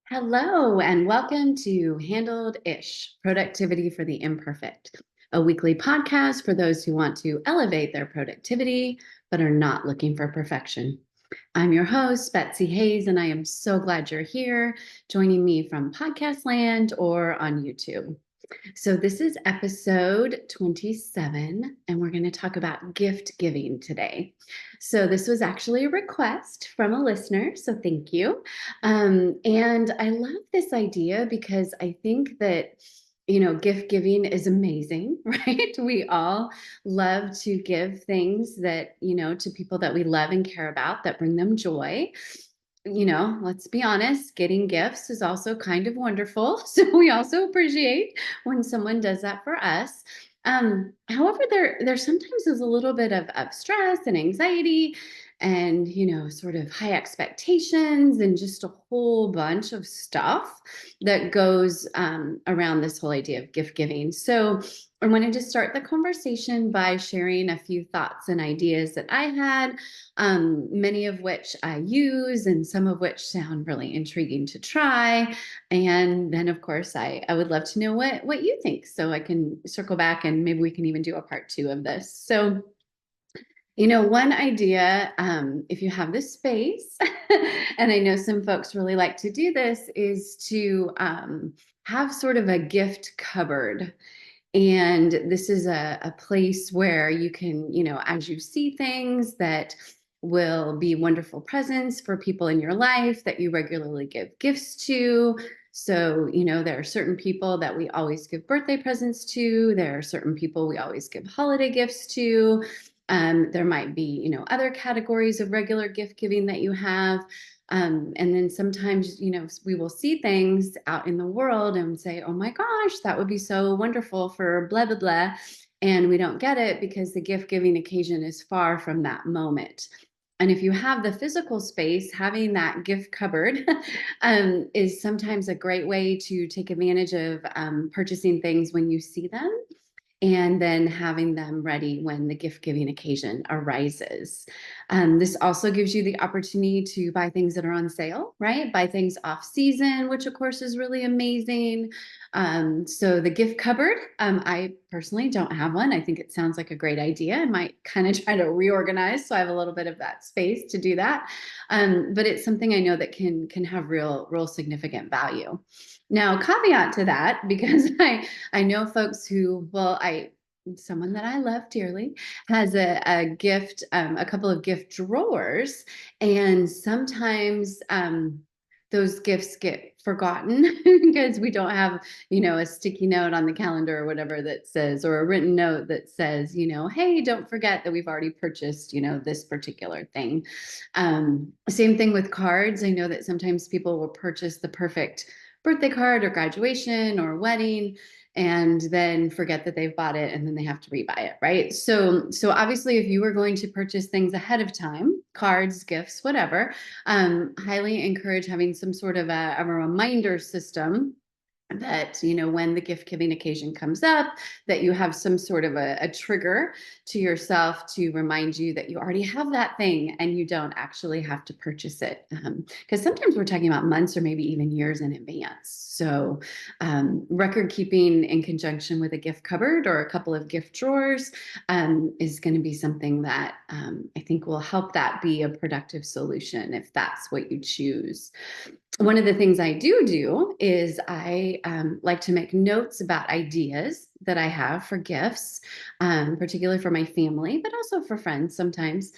Hello, and welcome to Handled Ish Productivity for the Imperfect, a weekly podcast for those who want to elevate their productivity but are not looking for perfection. I'm your host, Betsy Hayes, and I am so glad you're here joining me from Podcast Land or on YouTube. So, this is episode 27, and we're going to talk about gift giving today. So, this was actually a request from a listener. So, thank you. And I love this idea because I think that gift giving is amazing, right? We all love to give things that, to people that we love and care about that bring them joy. Let's be honest, getting gifts is also kind of wonderful. So we also appreciate when someone does that for us. However, there sometimes is a little bit of stress and anxiety and sort of high expectations and just a whole bunch of stuff that goes around this whole idea of gift giving. So I wanted to start the conversation by sharing a few thoughts and ideas that I had, many of which I use and some of which sound really intriguing to try. And then, of course, I would love to know what you think so I can circle back and maybe we can even do a part two of this. So, one idea, if you have this space, and I know some folks really like to do this, is to have sort of a gift cupboard. And this is a place where you can, as you see things that will be wonderful presents for people in your life that you regularly give gifts to. So, there are certain people that we always give birthday presents to. There are certain people we always give holiday gifts to. There might be, other categories of regular gift giving that you have. And then sometimes, we will see things out in the world and say, oh my gosh, that would be so wonderful for blah, blah, blah. And we don't get it because the gift giving occasion is far from that moment. And if you have the physical space, having that gift cupboard is sometimes a great way to take advantage of purchasing things when you see them and then having them ready when the gift giving occasion arises. This also gives you the opportunity to buy things that are on sale, right? Buy things off season, which of course is really amazing. So the gift cupboard, I personally don't have one. I think it sounds like a great idea. I might kind of try to reorganize so I have a little bit of that space to do that. But it's something I know that can have real significant value. Now, caveat to that, because I know folks who, someone that I love dearly has a gift, a couple of gift drawers, and sometimes those gifts get forgotten because we don't have, a sticky note on the calendar or whatever that says, or a written note that says, hey, don't forget that we've already purchased, this particular thing. Same thing with cards. I know that sometimes people will purchase the perfect birthday card or graduation or wedding and then forget that they've bought it and then they have to rebuy it, right? So obviously if you were going to purchase things ahead of time, cards, gifts, whatever, highly encourage having some sort of a reminder system that when the gift giving occasion comes up, that you have some sort of a trigger to yourself to remind you that you already have that thing and you don't actually have to purchase it, because sometimes we're talking about months or maybe even years in advance. So record keeping in conjunction with a gift cupboard or a couple of gift drawers is going to be something that I think will help that be a productive solution if that's what you choose. One of the things I do is I like to make notes about ideas that I have for gifts, particularly for my family, but also for friends sometimes.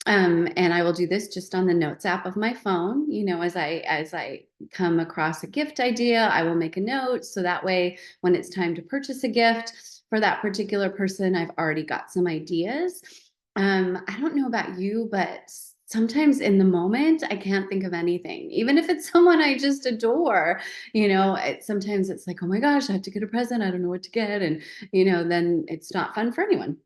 And I will do this just on the notes app of my phone. As I come across a gift idea, I will make a note. So that way, when it's time to purchase a gift for that particular person, I've already got some ideas. I don't know about you, but sometimes in the moment, I can't think of anything, even if it's someone I just adore. Sometimes it's like, oh my gosh, I have to get a present. I don't know what to get. And, then it's not fun for anyone.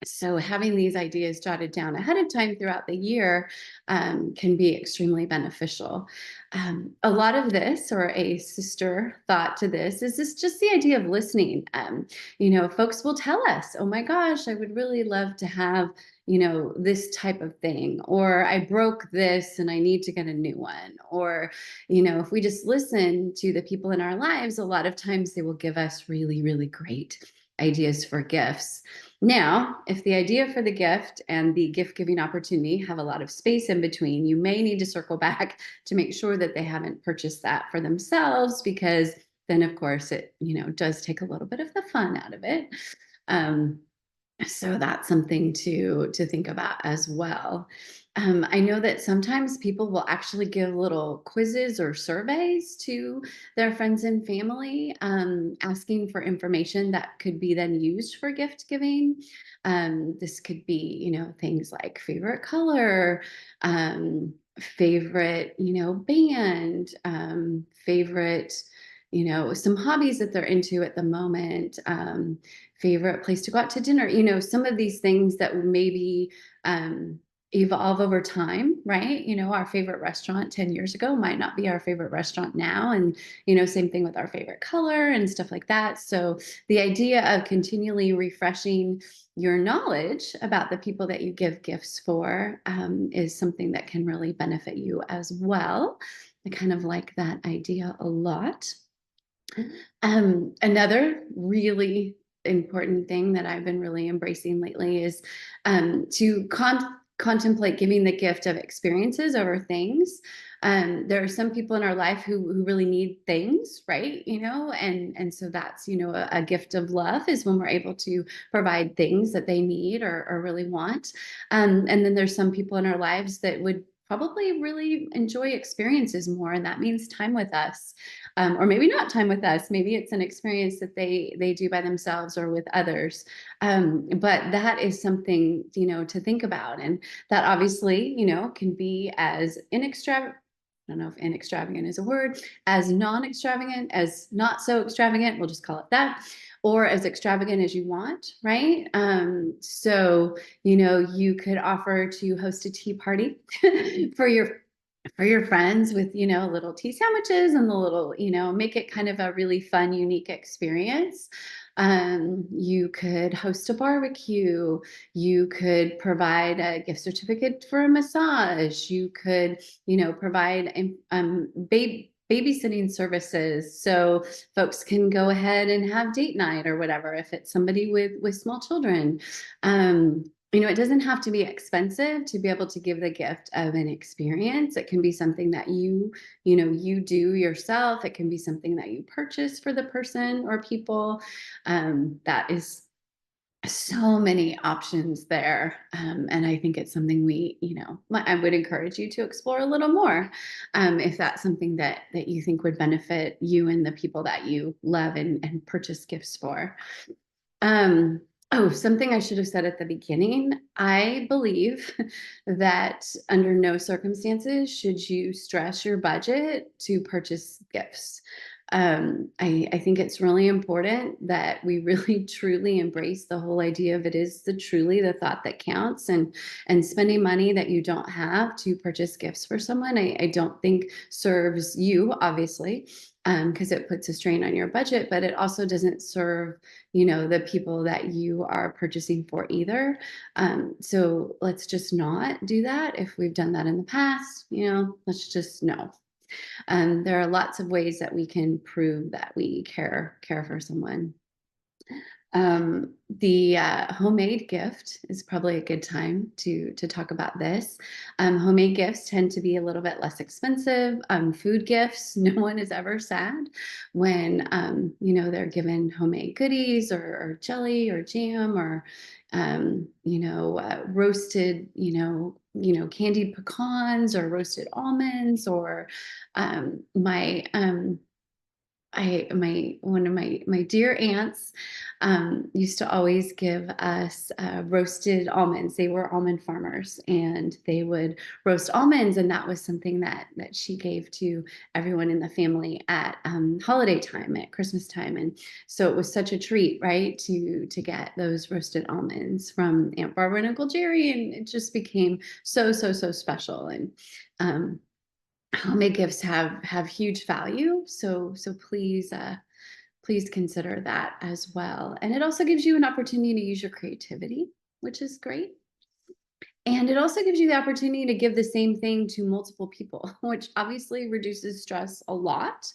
So having these ideas jotted down ahead of time throughout the year can be extremely beneficial. A lot of this, or a sister thought to this, is this just the idea of listening. Folks will tell us, "Oh my gosh, I would really love to have." This type of thing, or I broke this and I need to get a new one. Or, if we just listen to the people in our lives, a lot of times they will give us really, really great ideas for gifts. Now, if the idea for the gift and the gift giving opportunity have a lot of space in between, you may need to circle back to make sure that they haven't purchased that for themselves, because then, of course, it does take a little bit of the fun out of it. Um, so that's something to think about as well. I know that sometimes people will actually give little quizzes or surveys to their friends and family, asking for information that could be then used for gift giving. This could be, things like favorite color, favorite, band, favorite, some hobbies that they're into at the moment. Favorite place to go out to dinner, some of these things that maybe evolve over time, right? Our favorite restaurant 10 years ago might not be our favorite restaurant now. And, same thing with our favorite color and stuff like that. So the idea of continually refreshing your knowledge about the people that you give gifts for is something that can really benefit you as well. I kind of like that idea a lot. Another really important thing that I've been really embracing lately is to contemplate giving the gift of experiences over things. There are some people in our life who really need things, right? And so that's a gift of love is when we're able to provide things that they need or really want. And then there's some people in our lives that would probably really enjoy experiences more, and that means time with us, or maybe not time with us. Maybe it's an experience that they do by themselves or with others. But that is something to think about, and that obviously can be as inextravagant. I don't know if inextravagant is a word, as non-extravagant, as not so extravagant, we'll just call it that, or as extravagant as you want, right? So you could offer to host a tea party for your friends with little tea sandwiches and the little make it kind of a really fun, unique experience. You could host a barbecue. You could provide a gift certificate for a massage. You could provide babysitting services, so folks can go ahead and have date night or whatever if it's somebody with small children. It doesn't have to be expensive to be able to give the gift of an experience. It can be something that you do yourself. It can be something that you purchase for the person or people. That is so many options there. And I think it's something I would encourage you to explore a little more, if that's something that you think would benefit you and the people that you love and purchase gifts for. Um, oh, something I should have said at the beginning. I believe that under no circumstances should you stress your budget to purchase gifts. I think it's really important that we really truly embrace the whole idea of it is truly the thought that counts, and spending money that you don't have to purchase gifts for someone, I don't think serves you, obviously, because it puts a strain on your budget, but it also doesn't serve the people that you are purchasing for either. So let's just not do that. If we've done that in the past, let's just no. There are lots of ways that we can prove that we care for someone. The homemade gift is probably a good time to talk about this. Homemade gifts tend to be a little bit less expensive. Food gifts, no one is ever sad when they're given homemade goodies or jelly or jam or roasted candied pecans or roasted almonds or my One of my dear aunts used to always give us roasted almonds. They were almond farmers, and they would roast almonds, and that was something that she gave to everyone in the family at holiday time, at Christmas time. And so it was such a treat, right, to get those roasted almonds from Aunt Barbara and Uncle Jerry, and it just became so special. And um, homemade gifts have huge value, so please consider that as well. And it also gives you an opportunity to use your creativity, which is great. And it also gives you the opportunity to give the same thing to multiple people, which obviously reduces stress a lot.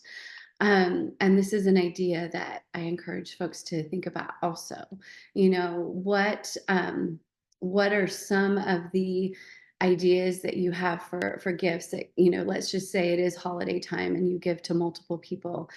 And this is an idea that I encourage folks to think about also. What are some of the ideas that you have for gifts that, let's just say it is holiday time and you give to multiple people.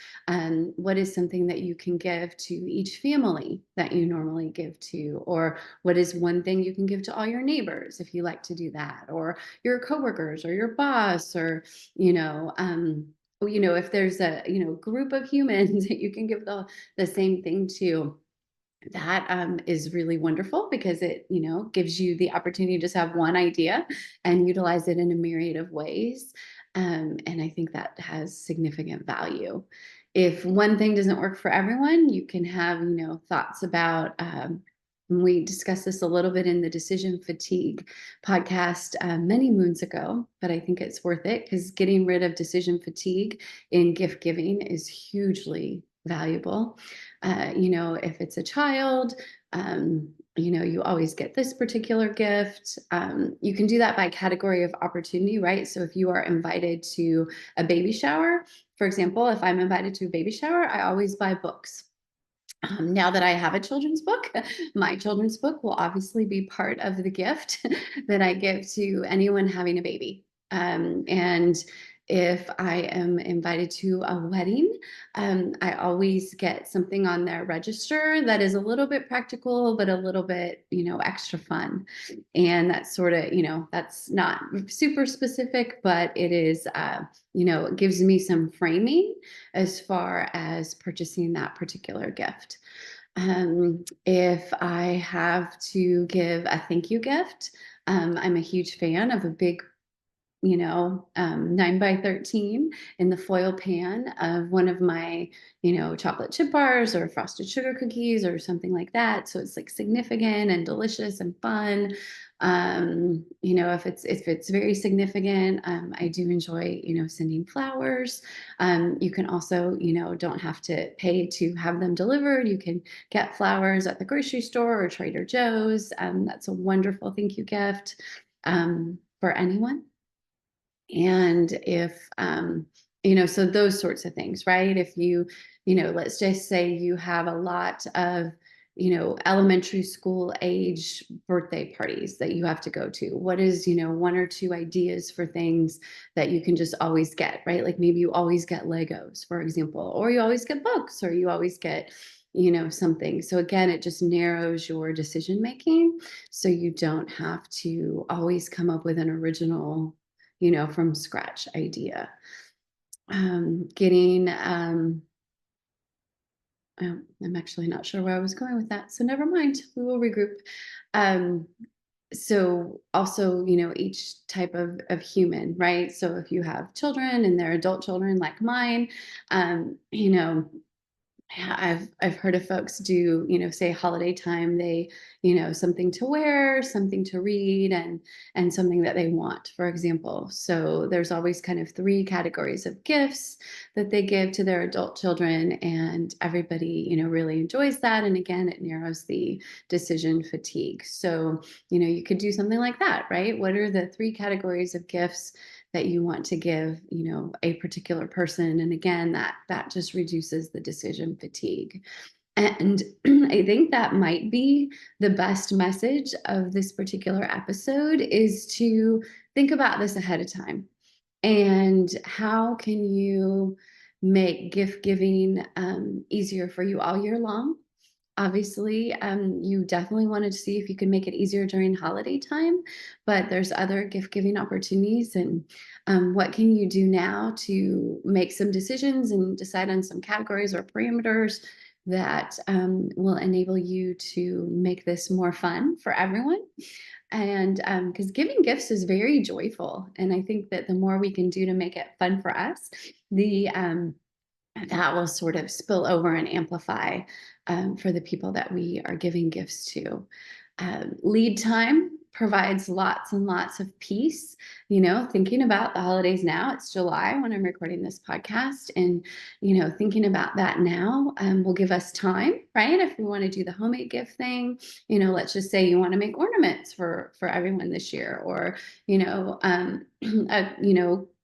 What is something that you can give to each family that you normally give to? Or what is one thing you can give to all your neighbors if you like to do that, or your coworkers or your boss, or you know um, if there's a group of humans that you can give the same thing to, that is really wonderful, because it gives you the opportunity to just have one idea and utilize it in a myriad of ways. And I think that has significant value. If one thing doesn't work for everyone, you can have thoughts about we discussed this a little bit in the decision fatigue podcast many moons ago, but I think it's worth it, because getting rid of decision fatigue in gift giving is hugely valuable. If it's a child, you always get this particular gift. You can do that by category of opportunity, right? So if you are invited to a baby shower, for example, if I'm invited to a baby shower, I always buy books. Now that I have a children's book, my children's book will obviously be part of the gift that I give to anyone having a baby. And if I am invited to a wedding, I always get something on their register that is a little bit practical, but a little bit, extra fun. And that's sort of, that's not super specific, but it is, it gives me some framing as far as purchasing that particular gift. If I have to give a thank you gift, I'm a huge fan of a big 9 by 13 in the foil pan of one of my, chocolate chip bars or frosted sugar cookies or something like that. So it's like significant and delicious and fun. If it's very significant, I do enjoy, sending flowers. You can also, don't have to pay to have them delivered. You can get flowers at the grocery store or Trader Joe's. That's a wonderful thank you gift for anyone. And if, so those sorts of things, right? If let's just say you have a lot of, elementary school age birthday parties that you have to go to. What is, one or two ideas for things that you can just always get, right? Like maybe you always get Legos, for example, or you always get books, or you always get, something. So again, it just narrows your decision making. So you don't have to always come up with an original from scratch idea. Getting, I'm actually not sure where I was going with that. So never mind, we will regroup. Um, so also, each type of human, right? So if you have children and they're adult children like mine, yeah, I've heard of folks do, say holiday time, they, something to wear, something to read, and something that they want, for example. So there's always kind of three categories of gifts that they give to their adult children, and everybody, really enjoys that. And again, it narrows the decision fatigue. So, you could do something like that, right? What are the three categories of gifts that you want to give, a particular person? And again, that just reduces the decision fatigue. And I think that might be the best message of this particular episode, is to think about this ahead of time. And how can you make gift giving easier for you all year long? Obviously, you definitely wanted to see if you could make it easier during holiday time, but there's other gift giving opportunities. And what can you do now to make some decisions and decide on some categories or parameters that will enable you to make this more fun for everyone? And because giving gifts is very joyful. And I think that the more we can do to make it fun for us, the that will sort of spill over and amplify for the people that we are giving gifts to. Lead time provides lots and lots of peace. Thinking about the holidays now, it's July when I'm recording this podcast. And, thinking about that now will give us time, right? If we want to do the homemade gift thing, let's just say you want to make ornaments for everyone this year, or,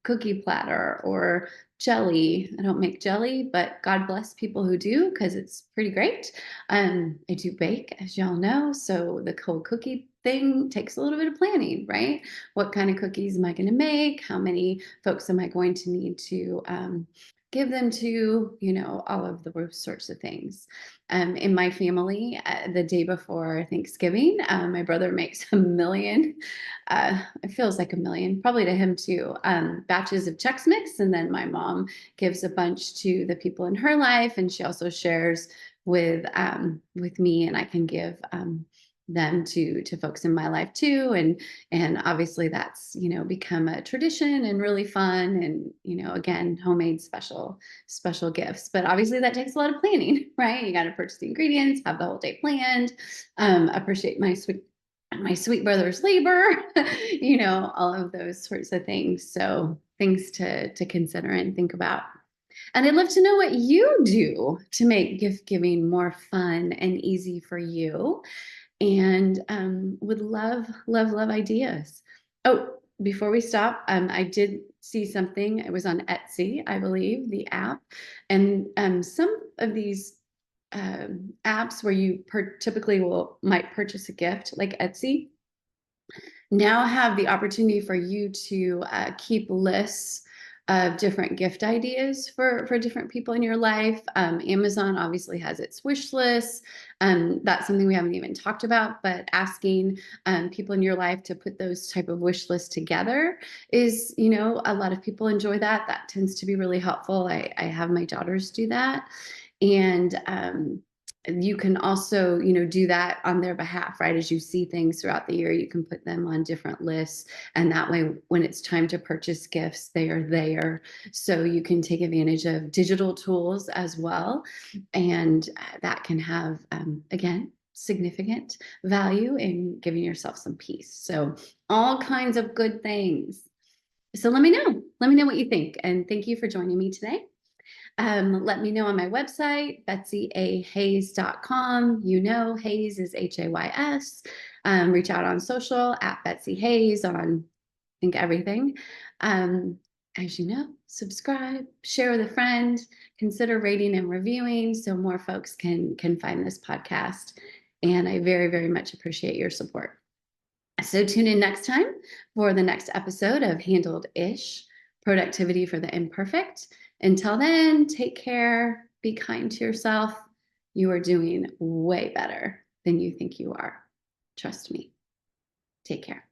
cookie platter or jelly. I don't make jelly, but God bless people who do because it's pretty great. I do bake, as y'all know. So the whole cookie thing takes a little bit of planning, right? What kind of cookies am I going to make? How many folks am I going to need to give them to? All of those sorts of things. In my family, the day before Thanksgiving, my brother makes a million. It feels like a million, probably to him too. Batches of Chex Mix, and then my mom gives a bunch to the people in her life, and she also shares with me, and I can give them to folks in my life too. And obviously that's become a tradition and really fun, and again, homemade special gifts. But obviously that takes a lot of planning, right? You got to purchase the ingredients, have the whole day planned. Appreciate my sweet brother's labor, all of those sorts of things. So things to consider and think about. And I'd love to know what you do to make gift giving more fun and easy for you. And would love ideas. Oh, before we stop, I did see something. It was on Etsy, I believe, the app. And some of these apps where you typically might purchase a gift, like Etsy, now have the opportunity for you to keep lists of different gift ideas for different people in your life. Amazon obviously has its wish list. That's something we haven't even talked about, but asking people in your life to put those type of wish lists together is, a lot of people enjoy that. That tends to be really helpful. I have my daughters do that. And you can also, do that on their behalf, right? As you see things throughout the year, you can put them on different lists. And that way, when it's time to purchase gifts, they are there. So you can take advantage of digital tools as well. And that can have, again, significant value in giving yourself some peace. So all kinds of good things. So let me know. Let me know what you think. And thank you for joining me today. Let me know on my website, BetsyAHayes.com. Hayes is Hays. Reach out on social at Betsy Hayes on, I think, everything. As you know, subscribe, share with a friend, consider rating and reviewing so more folks can find this podcast. And I very, very much appreciate your support. So tune in next time for the next episode of Handled-ish, Productivity for the Imperfect. Until then, take care, be kind to yourself. You are doing way better than you think you are. Trust me. Take care.